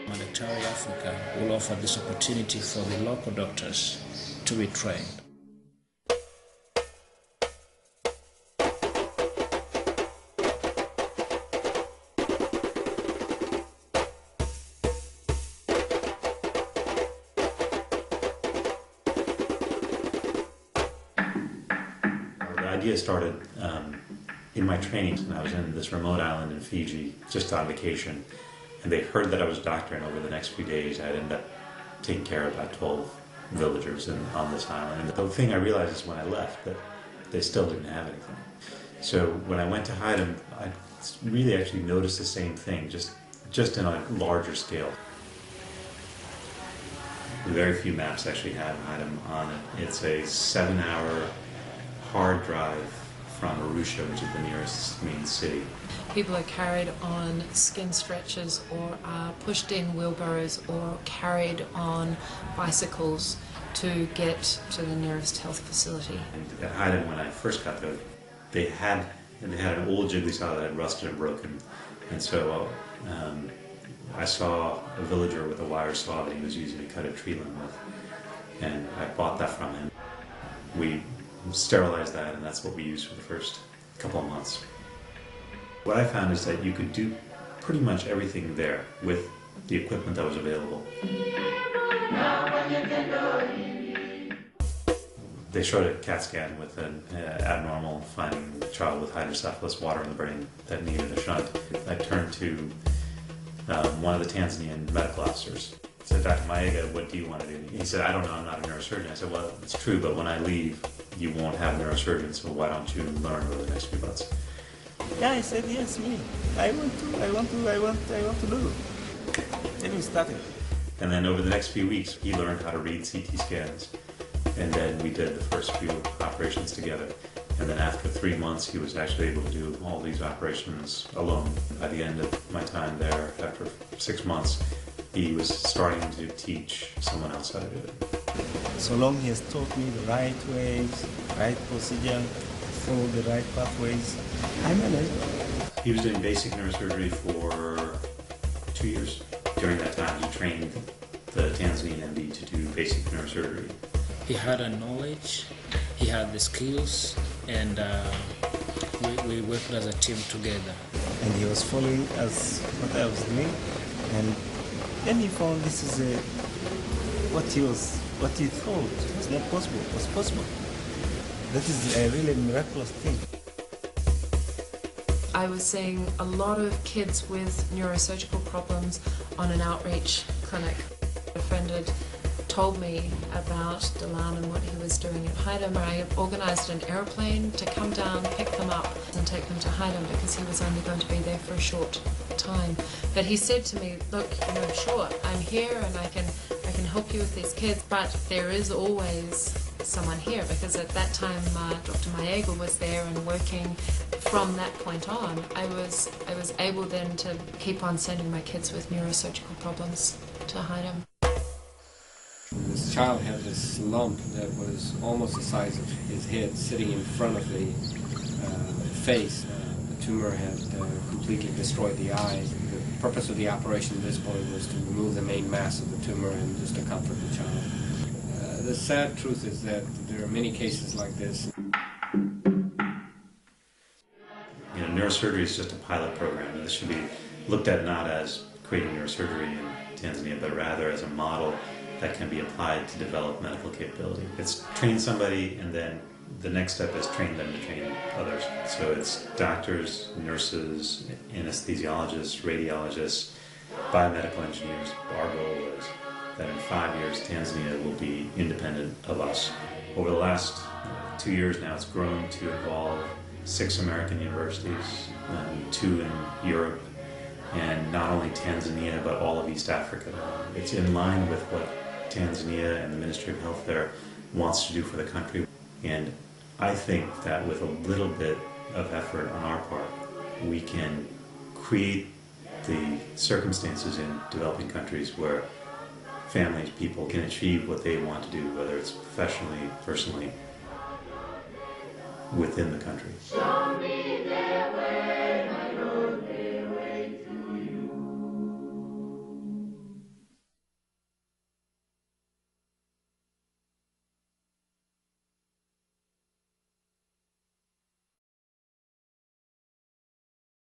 Monetary Africa will offer this opportunity for the local doctors to be trained. The idea started in my training, and I was in this remote island in Fiji, just on vacation, and they heard that I was a doctor, and over the next few days I'd end up taking care of about 12 villagers on this island. And the thing I realized is when I left that they still didn't have anything. So when I went to hide them, I really actually noticed the same thing, just in a larger scale. Very few maps actually have Haidam on it. It's a 7-hour hard drive from Arusha, which is the nearest main city. People are carried on skin stretchers or are pushed in wheelbarrows or carried on bicycles to get to the nearest health facility. And at Haidam, when I first got there, they had an old jiggly saw that had rusted and broken. And so I saw a villager with a wire saw that he was using to cut a tree limb with. And I bought that from him. We sterilized that, and that's what we used for the first couple of months. What I found is that you could do pretty much everything there with the equipment that was available. They showed a CAT scan with an abnormal finding a child with hydrocephalus, water in the brain, that needed a shunt. I turned to one of the Tanzanian medical officers. I said, Dr. Maega, what do you want to do? He said, I don't know, I'm not a neurosurgeon. I said, well, it's true, but when I leave, you won't have a neurosurgeon, so why don't you learn over the next few months? Yeah, I said, yes, me. I want to do. Then we started. And then over the next few weeks, he learned how to read CT scans. And then we did the first few operations together. And then after 3 months, he was actually able to do all these operations alone. By the end of my time there, after 6 months, he was starting to teach someone else how to do it. So long he has taught me the right ways, right procedure, follow the right pathways, I managed. He was doing basic neurosurgery for 2 years. During that time, he trained the Tanzanian MD to do basic neurosurgery. He had a knowledge, he had the skills, and we worked as a team together. And he was following as what I was doing, and then he found this is what he thought was not possible, was possible. That is a really miraculous thing. I was seeing a lot of kids with neurosurgical problems on an outreach clinic. A friend had told me about Delan and what he was doing at Haidam. I organised an aeroplane to come down, pick them up and take them to Haidam because he was only going to be there for a short time. But he said to me, look, sure, I'm here and I can help you with these kids, but there is always someone here, because at that time Dr. Maega was there and working. From that point on, I was able then to keep on sending my kids with neurosurgical problems to Haidam. This child had this lump that was almost the size of his head sitting in front of the face. The tumor had completely destroyed the eye. The purpose of the operation at this point was to remove the main mass of the tumor and just to comfort the child. The sad truth is that there are many cases like this. Neurosurgery is just a pilot program. This should be looked at not as creating neurosurgery in Tanzania, but rather as a model that can be applied to develop medical capability. It's train somebody, and then the next step is train them to train others. So it's doctors, nurses, anesthesiologists, radiologists, biomedical engineers. Our goal is that in 5 years, Tanzania will be independent of us. Over the last 2 years now, it's grown to involve 6 American universities, 2 in Europe, and not only Tanzania, but all of East Africa. It's in line with what Tanzania and the Ministry of Health there wants to do for the country. And I think that with a little bit of effort on our part, we can create the circumstances in developing countries where families, people can achieve what they want to do, whether it's professionally, personally, within the country.